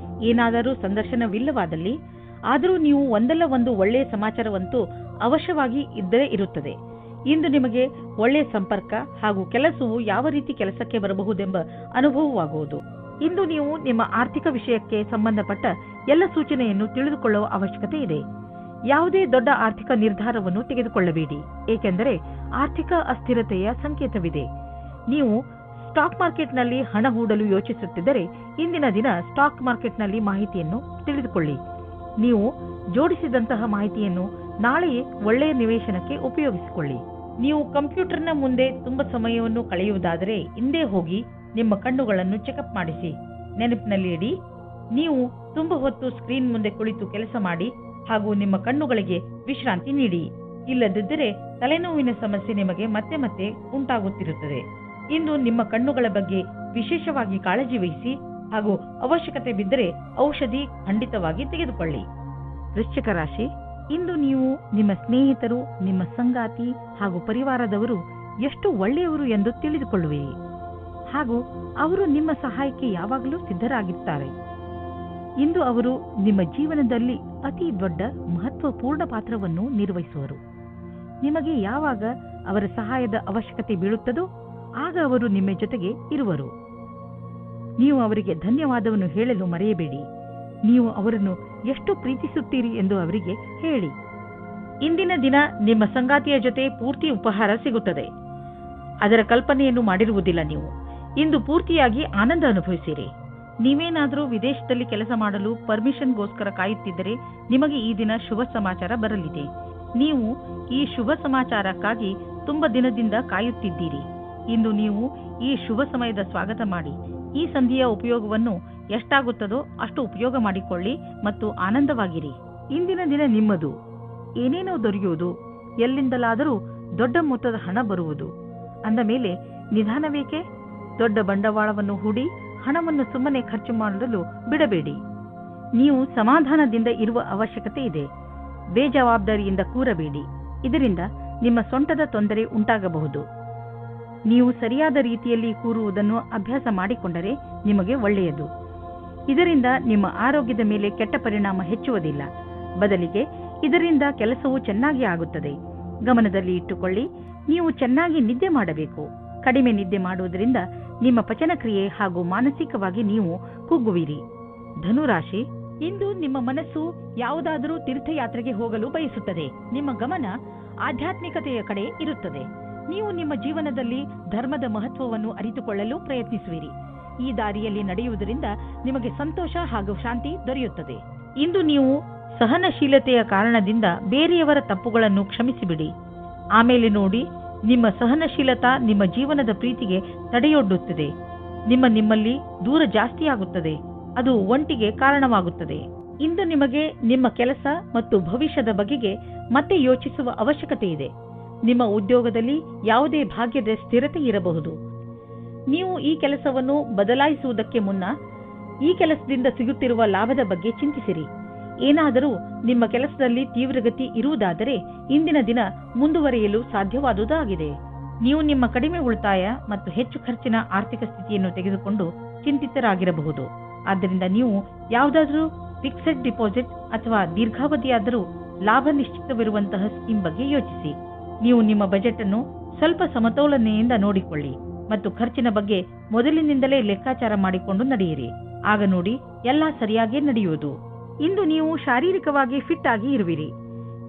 ಏನಾದರೂ ಸಂದರ್ಶನವಿಲ್ಲವಾದಲ್ಲಿ ಆದರೂ ನೀವು ಒಂದಲ್ಲ ಒಂದು ಒಳ್ಳೆಯ ಸಮಾಚಾರವಂತೂ ಅವಶ್ಯವಾಗಿ ಇದ್ದರೆ ಇರುತ್ತದೆ. ಇಂದು ನಿಮಗೆ ಒಳ್ಳೆಯ ಸಂಪರ್ಕ ಹಾಗೂ ಕೆಲಸವು ಯಾವ ರೀತಿ ಕೆಲಸಕ್ಕೆ ಬರಬಹುದೆಂಬ ಅನುಭವವಾಗುವುದು. ಇಂದು ನೀವು ನಿಮ್ಮ ಆರ್ಥಿಕ ವಿಷಯಕ್ಕೆ ಸಂಬಂಧಪಟ್ಟ ಎಲ್ಲ ಸೂಚನೆಯನ್ನು ತಿಳಿದುಕೊಳ್ಳುವ ಅವಶ್ಯಕತೆ ಇದೆ. ಯಾವುದೇ ದೊಡ್ಡ ಆರ್ಥಿಕ ನಿರ್ಧಾರವನ್ನು ತೆಗೆದುಕೊಳ್ಳಬೇಡಿ, ಏಕೆಂದರೆ ಆರ್ಥಿಕ ಅಸ್ಥಿರತೆಯ ಸಂಕೇತವಿದೆ. ನೀವು ಸ್ಟಾಕ್ ಮಾರ್ಕೆಟ್ನಲ್ಲಿ ಹಣ ಹೂಡಲು ಯೋಚಿಸುತ್ತಿದ್ದರೆ ಇಂದಿನ ದಿನ ಸ್ಟಾಕ್ ಮಾರ್ಕೆಟ್ನಲ್ಲಿ ಮಾಹಿತಿಯನ್ನು ತಿಳಿದುಕೊಳ್ಳಿ. ನೀವು ಜೋಡಿಸಿದಂತಹ ಮಾಹಿತಿಯನ್ನು ನಾಳೆಯೇ ಒಳ್ಳೆಯ ನಿವೇಶನಕ್ಕೆ ಉಪಯೋಗಿಸಿಕೊಳ್ಳಿ. ನೀವು ಕಂಪ್ಯೂಟರ್ನ ಮುಂದೆ ತುಂಬಾ ಸಮಯವನ್ನು ಕಳೆಯುವುದಾದರೆ ಹಿಂದೆ ಹೋಗಿ ನಿಮ್ಮ ಕಣ್ಣುಗಳನ್ನು ಚೆಕಪ್ ಮಾಡಿಸಿ. ನೆನಪಿನಲ್ಲಿ ಇಡಿ, ನೀವು ತುಂಬಾ ಹೊತ್ತು ಸ್ಕ್ರೀನ್ ಮುಂದೆ ಕುಳಿತು ಕೆಲಸ ಮಾಡಿ ಹಾಗೂ ನಿಮ್ಮ ಕಣ್ಣುಗಳಿಗೆ ವಿಶ್ರಾಂತಿ ನೀಡಿ. ಇಲ್ಲದಿದ್ದರೆ ತಲೆನೋವಿನ ಸಮಸ್ಯೆ ನಿಮಗೆ ಮತ್ತೆ ಮತ್ತೆ ಉಂಟಾಗುತ್ತಿರುತ್ತದೆ. ಇಂದು ನಿಮ್ಮ ಕಣ್ಣುಗಳ ಬಗ್ಗೆ ವಿಶೇಷವಾಗಿ ಕಾಳಜಿ ವಹಿಸಿ ಹಾಗೂ ಅವಶ್ಯಕತೆ ಬಿದ್ದರೆ ಔಷಧಿ ಖಂಡಿತವಾಗಿ ತೆಗೆದುಕೊಳ್ಳಿ. ವೃಶ್ಚಿಕ ರಾಶಿ, ಇಂದು ನೀವು ನಿಮ್ಮ ಸ್ನೇಹಿತರು, ನಿಮ್ಮ ಸಂಗಾತಿ ಹಾಗೂ ಪರಿವಾರದವರು ಎಷ್ಟು ಒಳ್ಳೆಯವರು ಎಂದು ತಿಳಿದುಕೊಳ್ಳುವಿರಿ ಹಾಗೂ ಅವರು ನಿಮ್ಮ ಸಹಾಯಕ್ಕೆ ಯಾವಾಗಲೂ ಸಿದ್ಧರಾಗಿರುತ್ತಾರೆ. ಇಂದು ಅವರು ನಿಮ್ಮ ಜೀವನದಲ್ಲಿ ಅತಿ ದೊಡ್ಡ ಮಹತ್ವಪೂರ್ಣ ಪಾತ್ರವನ್ನು ನಿರ್ವಹಿಸುವರು. ನಿಮಗೆ ಯಾವಾಗ ಅವರ ಸಹಾಯದ ಅವಶ್ಯಕತೆ ಬೀಳುತ್ತದೋ ಆಗ ಅವರು ನಿಮ್ಮ ಜೊತೆಗೆ ಇರುವರು. ನೀವು ಅವರಿಗೆ ಧನ್ಯವಾದವನ್ನು ಹೇಳಲು ಮರೆಯಬೇಡಿ. ನೀವು ಅವರನ್ನು ಎಷ್ಟು ಪ್ರೀತಿಸುತ್ತೀರಿ ಎಂದು ಅವರಿಗೆ ಹೇಳಿ. ಇಂದಿನ ದಿನ ನಿಮ್ಮ ಸಂಗಾತಿಯ ಜೊತೆ ಪೂರ್ತಿ ಉಪಹಾರ ಸಿಗುತ್ತದೆ. ಅದರ ಕಲ್ಪನೆಯನ್ನು ಮಾಡಿರುವುದಿಲ್ಲ. ನೀವು ಇಂದು ಪೂರ್ತಿಯಾಗಿ ಆನಂದ ಅನುಭವಿಸಿರಿ. ನೀವೇನಾದರೂ ವಿದೇಶದಲ್ಲಿ ಕೆಲಸ ಮಾಡಲು ಪರ್ಮಿಷನ್ಗೋಸ್ಕರ ಕಾಯುತ್ತಿದ್ದರೆ ನಿಮಗೆ ಈ ದಿನ ಶುಭ ಸಮಾಚಾರ ಬರಲಿದೆ. ನೀವು ಈ ಶುಭ ಸಮಾಚಾರಕ್ಕಾಗಿ ತುಂಬ ದಿನದಿಂದ ಕಾಯುತ್ತಿದ್ದೀರಿ. ಇಂದು ನೀವು ಈ ಶುಭ ಸಮಯದ ಸ್ವಾಗತ ಮಾಡಿ. ಈ ಸಂಧಿಯ ಉಪಯೋಗವನ್ನು ಎಷ್ಟಾಗುತ್ತದೋ ಅಷ್ಟು ಉಪಯೋಗ ಮಾಡಿಕೊಳ್ಳಿ ಮತ್ತು ಆನಂದವಾಗಿರಿ. ಇಂದಿನ ದಿನ ನಿಮ್ಮದು. ಏನೇನೋ ದೊರೆಯುವುದು, ಎಲ್ಲಿಂದಲಾದರೂ ದೊಡ್ಡ ಮೊತ್ತದ ಹಣ ಬರುವುದು. ಅಂದ ಮೇಲೆ ನಿಧಾನವೇಕೆ? ದೊಡ್ಡ ಬಂಡವಾಳವನ್ನು ಹೂಡಿ ಹಣವನ್ನು ಸುಮ್ಮನೆ ಖರ್ಚು ಮಾಡಲು ಬಿಡಬೇಡಿ. ನೀವು ಸಮಾಧಾನದಿಂದ ಇರುವ ಅವಶ್ಯಕತೆ ಇದೆ. ಬೇಜವಾಬ್ದಾರಿಯಿಂದ ಕೂರಬೇಡಿ. ಇದರಿಂದ ನಿಮ್ಮ ಸೊಂಟದ ತೊಂದರೆ ಉಂಟಾಗಬಹುದು. ನೀವು ಸರಿಯಾದ ರೀತಿಯಲ್ಲಿ ಕೂರುವುದನ್ನು ಅಭ್ಯಾಸ ಮಾಡಿಕೊಂಡರೆ ನಿಮಗೆ ಒಳ್ಳೆಯದು. ಇದರಿಂದ ನಿಮ್ಮ ಆರೋಗ್ಯದ ಮೇಲೆ ಕೆಟ್ಟ ಪರಿಣಾಮ ಹೆಚ್ಚುವುದಿಲ್ಲ. ಬದಲಿಗೆ ಇದರಿಂದ ಕೆಲಸವು ಚೆನ್ನಾಗಿ ಆಗುತ್ತದೆ. ಗಮನದಲ್ಲಿ ಇಟ್ಟುಕೊಳ್ಳಿ, ನೀವು ಚೆನ್ನಾಗಿ ನಿದ್ದೆ ಮಾಡಬೇಕು. ಕಡಿಮೆ ನಿದ್ದೆ ಮಾಡುವುದರಿಂದ ನಿಮ್ಮ ಪಚನಕ್ರಿಯೆ ಹಾಗೂ ಮಾನಸಿಕವಾಗಿ ನೀವು ಕುಗ್ಗುವಿರಿ. ಧನುರಾಶಿ, ಇಂದು ನಿಮ್ಮ ಮನಸ್ಸು ಯಾವುದಾದರೂ ತೀರ್ಥಯಾತ್ರೆಗೆ ಹೋಗಲು ಬಯಸುತ್ತದೆ. ನಿಮ್ಮ ಗಮನ ಆಧ್ಯಾತ್ಮಿಕತೆಯ ಕಡೆ ಇರುತ್ತದೆ. ನೀವು ನಿಮ್ಮ ಜೀವನದಲ್ಲಿ ಧರ್ಮದ ಮಹತ್ವವನ್ನು ಅರಿತುಕೊಳ್ಳಲು ಪ್ರಯತ್ನಿಸುವಿರಿ. ಈ ದಾರಿಯಲ್ಲಿ ನಡೆಯುವುದರಿಂದ ನಿಮಗೆ ಸಂತೋಷ ಹಾಗೂ ಶಾಂತಿ ದೊರೆಯುತ್ತದೆ. ಇಂದು ನೀವು ಸಹನಶೀಲತೆಯ ಕಾರಣದಿಂದ ಬೇರೆಯವರ ತಪ್ಪುಗಳನ್ನು ಕ್ಷಮಿಸಿಬಿಡಿ. ಆಮೇಲೆ ನೋಡಿ, ನಿಮ್ಮ ಸಹನಶೀಲತಾ ನಿಮ್ಮ ಜೀವನದ ಪ್ರೀತಿಗೆ ತಡೆಯೊಡ್ಡುತ್ತದೆ. ನಿಮ್ಮಲ್ಲಿ ದೂರ ಜಾಸ್ತಿಯಾಗುತ್ತದೆ. ಅದು ಒಂಟಿಗೆ ಕಾರಣವಾಗುತ್ತದೆ. ಇಂದು ನಿಮಗೆ ನಿಮ್ಮ ಕೆಲಸ ಮತ್ತು ಭವಿಷ್ಯದ ಬಗೆಗೆ ಮತ್ತೆ ಯೋಚಿಸುವ ಅವಶ್ಯಕತೆ ಇದೆ. ನಿಮ್ಮ ಉದ್ಯೋಗದಲ್ಲಿ ಯಾವುದೇ ಭಾಗ್ಯದ ಸ್ಥಿರತೆ ಇರಬಹುದು. ನೀವು ಈ ಕೆಲಸವನ್ನು ಬದಲಾಯಿಸುವುದಕ್ಕೆ ಮುನ್ನ ಈ ಕೆಲಸದಿಂದ ಸಿಗುತ್ತಿರುವ ಲಾಭದ ಬಗ್ಗೆ ಚಿಂತಿಸಿರಿ. ಏನಾದರೂ ನಿಮ್ಮ ಕೆಲಸದಲ್ಲಿ ತೀವ್ರಗತಿ ಇರುವುದಾದರೆ ಇಂದಿನ ದಿನ ಮುಂದುವರಿಯಲು ಸಾಧ್ಯವಾದುದಾಗಿದೆ. ನೀವು ನಿಮ್ಮ ಕಡಿಮೆ ಉಳಿತಾಯ ಮತ್ತು ಹೆಚ್ಚು ಖರ್ಚಿನ ಆರ್ಥಿಕ ಸ್ಥಿತಿಯನ್ನು ತೆಗೆದುಕೊಂಡು ಚಿಂತಿತರಾಗಿರಬಹುದು. ಆದ್ದರಿಂದ ನೀವು ಯಾವುದಾದರೂ ಫಿಕ್ಸೆಡ್ ಡಿಪಾಸಿಟ್ ಅಥವಾ ದೀರ್ಘಾವಧಿಯಾದರೂ ಲಾಭ ನಿಶ್ಚಿತವಿರುವಂತಹ ಸ್ಕೀಮ್ ಬಗ್ಗೆ ಯೋಚಿಸಿ. ನೀವು ನಿಮ್ಮ ಬಜೆಟ್ ಅನ್ನು ಸ್ವಲ್ಪ ಸಮತೋಲನೆಯಿಂದ ನೋಡಿಕೊಳ್ಳಿ ಮತ್ತು ಖರ್ಚಿನ ಬಗ್ಗೆ ಮೊದಲಿನಿಂದಲೇ ಲೆಕ್ಕಾಚಾರ ಮಾಡಿಕೊಂಡು ನಡೆಯಿರಿ. ಆಗ ನೋಡಿ ಎಲ್ಲ ಸರಿಯಾಗಿ ನಡೆಯುವುದು. ಇಂದು ನೀವು ಶಾರೀರಿಕವಾಗಿ ಫಿಟ್ ಆಗಿ ಇರುವಿರಿ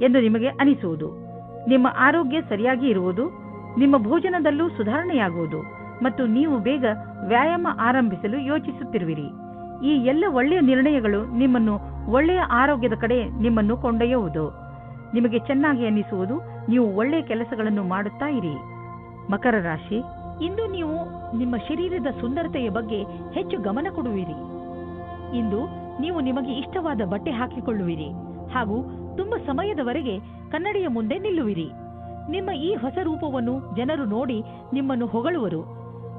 ಎಂದು ನಿಮಗೆ ಅನಿಸುವುದು, ನಿಮ್ಮ ಆರೋಗ್ಯ ಸರಿಯಾಗಿ ಇರುವುದು, ನಿಮ್ಮ ಭೋಜನದಲ್ಲೂ ಸುಧಾರಣೆಯಾಗುವುದು ಮತ್ತು ನೀವು ಬೇಗ ವ್ಯಾಯಾಮ ಆರಂಭಿಸಲು ಯೋಚಿಸುತ್ತಿರುವಿರಿ. ಈ ಎಲ್ಲ ಒಳ್ಳೆಯ ನಿರ್ಣಯಗಳು ನಿಮ್ಮನ್ನು ಒಳ್ಳೆಯ ಆರೋಗ್ಯದ ಕಡೆ ನಿಮ್ಮನ್ನು ಕೊಂಡೊಯ್ಯುವುದು. ನಿಮಗೆ ಚೆನ್ನಾಗಿ ಅನಿಸುವುದು, ನೀವು ಒಳ್ಳೆಯ ಕೆಲಸಗಳನ್ನು ಮಾಡುತ್ತಾ ಇರಿ. ಮಕರ ರಾಶಿ, ಇಂದು ನೀವು ನಿಮ್ಮ ಶರೀರದ ಸುಂದರತೆಯ ಬಗ್ಗೆ ಹೆಚ್ಚು ಗಮನ ಕೊಡುವಿರಿ. ಇಂದು ನೀವು ನಿಮಗೆ ಇಷ್ಟವಾದ ಬಟ್ಟೆ ಹಾಕಿಕೊಳ್ಳುವಿರಿ ಹಾಗೂ ತುಂಬಾ ಸಮಯದವರೆಗೆ ಕನ್ನಡಿಯ ಮುಂದೆ ನಿಲ್ಲುವಿರಿ. ನಿಮ್ಮ ಈ ಹೊಸ ರೂಪವನ್ನು ಜನರು ನೋಡಿ ನಿಮ್ಮನ್ನು ಹೊಗಳುವರು.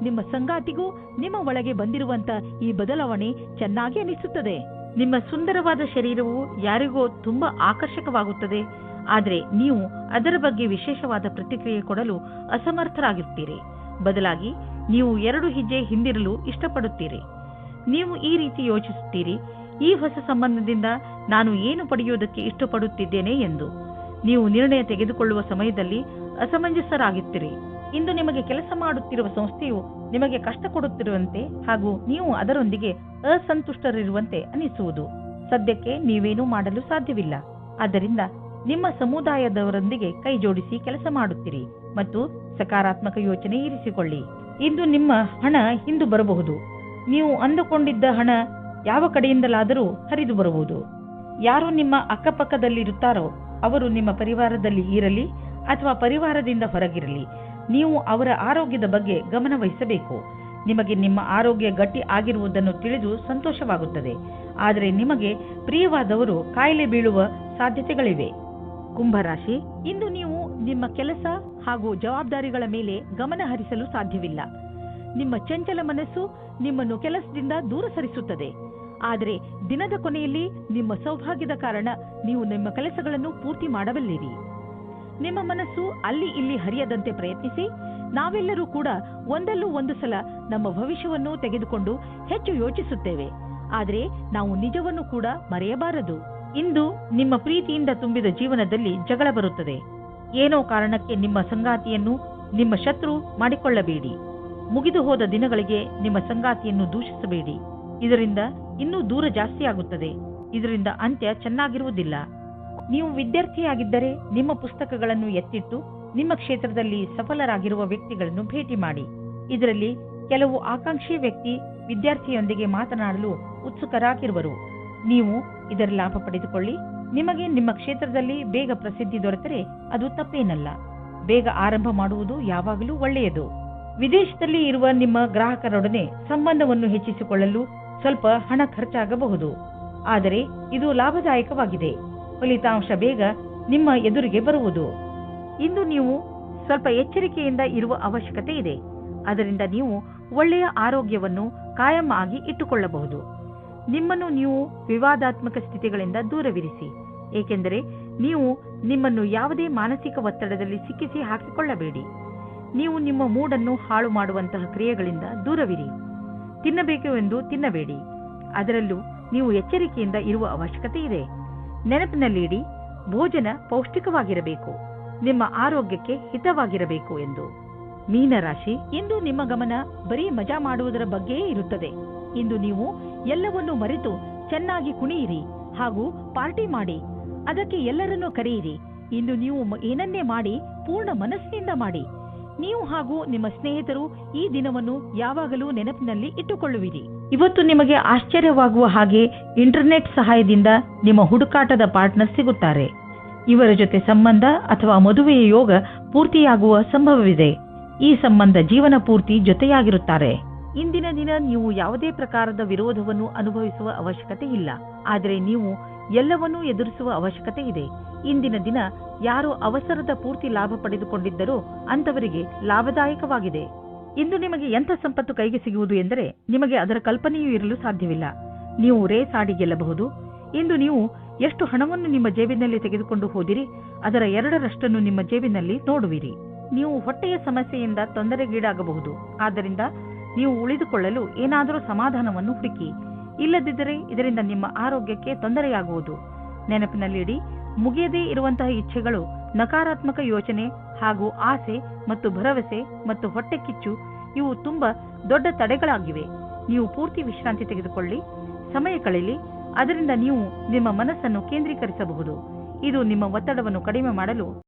ನಿಮ್ಮ ಸಂಗಾತಿಗೂ ನಿಮ್ಮ ಒಳಗೆ ಬಂದಿರುವಂತ ಈ ಬದಲಾವಣೆ ಚೆನ್ನಾಗಿ ಅನಿಸುತ್ತದೆ. ನಿಮ್ಮ ಸುಂದರವಾದ ಶರೀರವು ಯಾರಿಗೋ ತುಂಬಾ ಆಕರ್ಷಕವಾಗುತ್ತದೆ, ಆದರೆ ನೀವು ಅದರ ಬಗ್ಗೆ ವಿಶೇಷವಾದ ಪ್ರತಿಕ್ರಿಯೆ ಕೊಡಲು ಅಸಮರ್ಥರಾಗಿರ್ತೀರಿ. ಬದಲಾಗಿ ನೀವು 2 ಹೆಜ್ಜೆ ಹಿಂದಿರಲು ಇಷ್ಟಪಡುತ್ತೀರಿ. ನೀವು ಈ ರೀತಿ ಯೋಚಿಸುತ್ತೀರಿ, ಈ ಹೊಸ ಸಂಬಂಧದಿಂದ ನಾನು ಏನು ಪಡೆಯುವುದಕ್ಕೆ ಇಷ್ಟಪಡುತ್ತಿದ್ದೇನೆ ಎಂದು. ನೀವು ನಿರ್ಣಯ ತೆಗೆದುಕೊಳ್ಳುವ ಸಮಯದಲ್ಲಿ ಅಸಮಂಜಸರಾಗುತ್ತೀರಿ. ಇಂದು ನಿಮಗೆ ಕೆಲಸ ಮಾಡುತ್ತಿರುವ ಸಂಸ್ಥೆಯು ನಿಮಗೆ ಕಷ್ಟ ಕೊಡುತ್ತಿರುವಂತೆ ಹಾಗೂ ನೀವು ಅದರೊಂದಿಗೆ ಅಸಂತುಷ್ಟರಿರುವಂತೆ ಅನಿಸುವುದು. ಸದ್ಯಕ್ಕೆ ನೀವೇನೂ ಮಾಡಲು ಸಾಧ್ಯವಿಲ್ಲ. ಆದ್ದರಿಂದ ನಿಮ್ಮ ಸಮುದಾಯದವರೊಂದಿಗೆ ಕೈ ಜೋಡಿಸಿ ಕೆಲಸ ಮಾಡುತ್ತೀರಿ ಮತ್ತು ಸಕಾರಾತ್ಮಕ ಯೋಚನೆ ಇರಿಸಿಕೊಳ್ಳಿ. ಇಂದು ನಿಮ್ಮ ಹಣ ಹಿಂದು ಬರಬಹುದು. ನೀವು ಅಂದುಕೊಂಡಿದ್ದ ಹಣ ಯಾವ ಕಡೆಯಿಂದಲಾದರೂ ಹರಿದು ಬರಬಹುದು. ಯಾರು ನಿಮ್ಮ ಅಕ್ಕಪಕ್ಕದಲ್ಲಿರುತ್ತಾರೋ ಅವರು ನಿಮ್ಮ ಪರಿವಾರದಲ್ಲಿ ಇರಲಿ ಅಥವಾ ಪರಿವಾರದಿಂದ ಹೊರಗಿರಲಿ, ನೀವು ಅವರ ಆರೋಗ್ಯದ ಬಗ್ಗೆ ಗಮನ ವಹಿಸಬೇಕು. ನಿಮಗೆ ನಿಮ್ಮ ಆರೋಗ್ಯ ಗಟ್ಟಿ ಆಗಿರುವುದನ್ನು ತಿಳಿದು ಸಂತೋಷವಾಗುತ್ತದೆ, ಆದರೆ ನಿಮಗೆ ಪ್ರಿಯವಾದವರು ಕಾಯಿಲೆ ಬೀಳುವ ಸಾಧ್ಯತೆಗಳಿವೆ. ಕುಂಭರಾಶಿ, ಇಂದು ನೀವು ನಿಮ್ಮ ಕೆಲಸ ಹಾಗೂ ಜವಾಬ್ದಾರಿಗಳ ಮೇಲೆ ಗಮನ ಹರಿಸಲು ಸಾಧ್ಯವಿಲ್ಲ. ನಿಮ್ಮ ಚಂಚಲ ಮನಸ್ಸು ನಿಮ್ಮನ್ನು ಕೆಲಸದಿಂದ ದೂರ ಸರಿಸುತ್ತದೆ. ಆದರೆ ದಿನದ ಕೊನೆಯಲ್ಲಿ ನಿಮ್ಮ ಸೌಭಾಗ್ಯದ ಕಾರಣ ನೀವು ನಿಮ್ಮ ಕೆಲಸಗಳನ್ನು ಪೂರ್ತಿ ಮಾಡಬಲ್ಲಿರಿ. ನಿಮ್ಮ ಮನಸ್ಸು ಅಲ್ಲಿ ಇಲ್ಲಿ ಹರಿಯದಂತೆ ಪ್ರಯತ್ನಿಸಿ. ನಾವೆಲ್ಲರೂ ಕೂಡ ಒಂದಲ್ಲೂ ಒಂದು ಸಲ ನಮ್ಮ ಭವಿಷ್ಯವನ್ನು ತೆಗೆದುಕೊಂಡು ಹೆಚ್ಚು ಯೋಚಿಸುತ್ತೇವೆ, ಆದರೆ ನಾವು ನಿಜವನ್ನು ಕೂಡ ಮರೆಯಬಾರದು. ಇಂದು ನಿಮ್ಮ ಪ್ರೀತಿಯಿಂದ ತುಂಬಿದ ಜೀವನದಲ್ಲಿ ಜಗಳ ಬರುತ್ತದೆ. ಏನೋ ಕಾರಣಕ್ಕೆ ನಿಮ್ಮ ಸಂಗಾತಿಯನ್ನು ನಿಮ್ಮ ಶತ್ರು ಮಾಡಿಕೊಳ್ಳಬೇಡಿ. ಮುಗಿದು ಹೋದ ದಿನಗಳಿಗೆ ನಿಮ್ಮ ಸಂಗಾತಿಯನ್ನು ದೂಷಿಸಬೇಡಿ. ಇದರಿಂದ ಇನ್ನೂ ದೂರ ಜಾಸ್ತಿ ಆಗುತ್ತದೆ. ಇದರಿಂದ ಅಂತ್ಯ ಚೆನ್ನಾಗಿರುವುದಿಲ್ಲ. ನೀವು ವಿದ್ಯಾರ್ಥಿಯಾಗಿದ್ದರೆ ನಿಮ್ಮ ಪುಸ್ತಕಗಳನ್ನು ಎತ್ತಿಟ್ಟು ನಿಮ್ಮ ಕ್ಷೇತ್ರದಲ್ಲಿ ಸಫಲರಾಗಿರುವ ವ್ಯಕ್ತಿಗಳನ್ನು ಭೇಟಿ ಮಾಡಿ. ಇದರಲ್ಲಿ ಕೆಲವು ಆಕಾಂಕ್ಷಿ ವ್ಯಕ್ತಿ ವಿದ್ಯಾರ್ಥಿಯೊಂದಿಗೆ ಮಾತನಾಡಲು ಉತ್ಸುಕರಾಗಿರುವರು. ನೀವು ಇದರ ಲಾಭ ಪಡೆದುಕೊಳ್ಳಿ. ನಿಮಗೆ ನಿಮ್ಮ ಕ್ಷೇತ್ರದಲ್ಲಿ ಬೇಗ ಪ್ರಸಿದ್ಧಿ ದೊರೆತರೆ ಅದು ತಪ್ಪೇನಲ್ಲ. ಬೇಗ ಆರಂಭ ಮಾಡುವುದು ಯಾವಾಗಲೂ ಒಳ್ಳೆಯದು. ವಿದೇಶದಲ್ಲಿ ಇರುವ ನಿಮ್ಮ ಗ್ರಾಹಕರೊಡನೆ ಸಂಬಂಧವನ್ನು ಹೆಚ್ಚಿಸಿಕೊಳ್ಳಲು ಸ್ವಲ್ಪ ಹಣ ಖರ್ಚಾಗಬಹುದು, ಆದರೆ ಇದು ಲಾಭದಾಯಕವಾಗಿದೆ. ಫಲಿತಾಂಶ ಬೇಗ ನಿಮ್ಮ ಎದುರಿಗೆ ಬರುವುದು. ಇಂದು ನೀವು ಸ್ವಲ್ಪ ಎಚ್ಚರಿಕೆಯಿಂದ ಇರುವ ಅವಶ್ಯಕತೆ ಇದೆ. ಅದರಿಂದ ನೀವು ಒಳ್ಳೆಯ ಆರೋಗ್ಯವನ್ನು ಕಾಯಂ ಆಗಿ ಇಟ್ಟುಕೊಳ್ಳಬಹುದು. ನಿಮ್ಮನ್ನು ನೀವು ವಿವಾದಾತ್ಮಕ ಸ್ಥಿತಿಗಳಿಂದ ದೂರವಿರಿಸಿ, ಏಕೆಂದರೆ ನೀವು ನಿಮ್ಮನ್ನು ಯಾವುದೇ ಮಾನಸಿಕ ಒತ್ತಡದಲ್ಲಿ ಸಿಕ್ಕಿಸಿ ಹಾಕಿಕೊಳ್ಳಬೇಡಿ. ನೀವು ನಿಮ್ಮ ಮೂಡನ್ನು ಹಾಳು ಮಾಡುವಂತಹ ಕ್ರಿಯೆಗಳಿಂದ ದೂರವಿರಿ. ತಿನ್ನಬೇಕು ಎಂದು ತಿನ್ನಬೇಡಿ. ಅದರಲ್ಲೂ ನೀವು ಎಚ್ಚರಿಕೆಯಿಂದ ಇರುವ ಅವಶ್ಯಕತೆ ಇದೆ. ನೆನಪಿನಲ್ಲಿಡಿ, ಭೋಜನ ಪೌಷ್ಟಿಕವಾಗಿರಬೇಕು, ನಿಮ್ಮ ಆರೋಗ್ಯಕ್ಕೆ ಹಿತವಾಗಿರಬೇಕು ಎಂದು. ಮೀನರಾಶಿ, ಇಂದು ನಿಮ್ಮ ಗಮನ ಬರೀ ಮಜಾ ಮಾಡುವುದರ ಬಗ್ಗೆಯೇ ಇರುತ್ತದೆ. ಇಂದು ನೀವು ಎಲ್ಲವನ್ನೂ ಮರೆತು ಚೆನ್ನಾಗಿ ಕುಣಿಯಿರಿ ಹಾಗೂ ಪಾರ್ಟಿ ಮಾಡಿ. ಅದಕ್ಕೆ ಎಲ್ಲರನ್ನೂ ಕರೆಯಿರಿ. ಇಂದು ನೀವು ಏನನ್ನೇ ಮಾಡಿ ಪೂರ್ಣ ಮನಸ್ಸಿನಿಂದ ಮಾಡಿ. ನೀವು ಹಾಗೂ ನಿಮ್ಮ ಸ್ನೇಹಿತರು ಈ ದಿನವನ್ನು ಯಾವಾಗಲೂ ನೆನಪಿನಲ್ಲಿ ಇಟ್ಟುಕೊಳ್ಳುವಿರಿ. ಇವತ್ತು ನಿಮಗೆ ಆಶ್ಚರ್ಯವಾಗುವ ಹಾಗೆ ಇಂಟರ್ನೆಟ್ ಸಹಾಯದಿಂದ ನಿಮ್ಮ ಹುಡುಕಾಟದ ಪಾರ್ಟ್ನರ್ ಸಿಗುತ್ತಾರೆ. ಇವರ ಜೊತೆ ಸಂಬಂಧ ಅಥವಾ ಮದುವೆಯ ಯೋಗ ಪೂರ್ತಿಯಾಗುವ ಸಂಭವವಿದೆ. ಈ ಸಂಬಂಧ ಜೀವನ ಪೂರ್ತಿ ಜೊತೆಯಾಗಿರುತ್ತಾರೆ. ಇಂದಿನ ದಿನ ನೀವು ಯಾವುದೇ ಪ್ರಕಾರದ ವಿರೋಧವನ್ನು ಅನುಭವಿಸುವ ಅವಶ್ಯಕತೆ ಇಲ್ಲ, ಆದರೆ ನೀವು ಎಲ್ಲವನ್ನೂ ಎದುರಿಸುವ ಅವಶ್ಯಕತೆ ಇದೆ. ಇಂದಿನ ದಿನ ಯಾರು ಅವಸರದ ಪೂರ್ತಿ ಲಾಭ ಪಡೆದುಕೊಂಡಿದ್ದರೋ ಅಂತವರಿಗೆ ಲಾಭದಾಯಕವಾಗಿದೆ. ಇಂದು ನಿಮಗೆ ಎಂಥ ಸಂಪತ್ತು ಕೈಗೆ ಸಿಗುವುದು ಎಂದರೆ ನಿಮಗೆ ಅದರ ಕಲ್ಪನೆಯೂ ಇರಲು ಸಾಧ್ಯವಿಲ್ಲ. ನೀವು ರೇಸ್ ಆಡಿ ಗೆಲ್ಲಬಹುದು. ಇಂದು ನೀವು ಎಷ್ಟು ಹಣವನ್ನು ನಿಮ್ಮ ಜೇಬಿನಲ್ಲಿ ತೆಗೆದುಕೊಂಡು ಹೋದಿರಿ ಅದರ 2ರಷ್ಟನ್ನು ನಿಮ್ಮ ಜೇಬಿನಲ್ಲಿ ನೋಡುವಿರಿ. ನೀವು ಹೊಟ್ಟೆಯ ಸಮಸ್ಯೆಯಿಂದ ತೊಂದರೆಗೀಡಾಗಬಹುದು. ಆದ್ದರಿಂದ ನೀವು ಉಳಿದುಕೊಳ್ಳಲು ಏನಾದರೂ ಸಮಾಧಾನವನ್ನು ಹುಡುಕಿ. ಇಲ್ಲದಿದ್ದರೆ ಇದರಿಂದ ನಿಮ್ಮ ಆರೋಗ್ಯಕ್ಕೆ ತೊಂದರೆಯಾಗುವುದು. ನೆನಪಿನಲ್ಲಿಡಿ, ಮುಗಿಯದೇ ಇರುವಂತಹ ಇಚ್ಛೆಗಳು ನಕಾರಾತ್ಮಕ ಯೋಚನೆ ಹಾಗೂ ಆಸೆ ಮತ್ತು ಭರವಸೆ ಮತ್ತು ಹೊಟ್ಟೆ ಕಿಚ್ಚು ಇವು ತುಂಬಾ ದೊಡ್ಡ ತಡೆಗಳಾಗಿವೆ. ನೀವು ಪೂರ್ತಿ ವಿಶ್ರಾಂತಿ ತೆಗೆದುಕೊಳ್ಳಿ, ಸಮಯ ಕಳೆಯಲಿ, ಅದರಿಂದ ನೀವು ನಿಮ್ಮ ಮನಸ್ಸನ್ನು ಕೇಂದ್ರೀಕರಿಸಬಹುದು. ಇದು ನಿಮ್ಮ ಒತ್ತಡವನ್ನು ಕಡಿಮೆ ಮಾಡಲು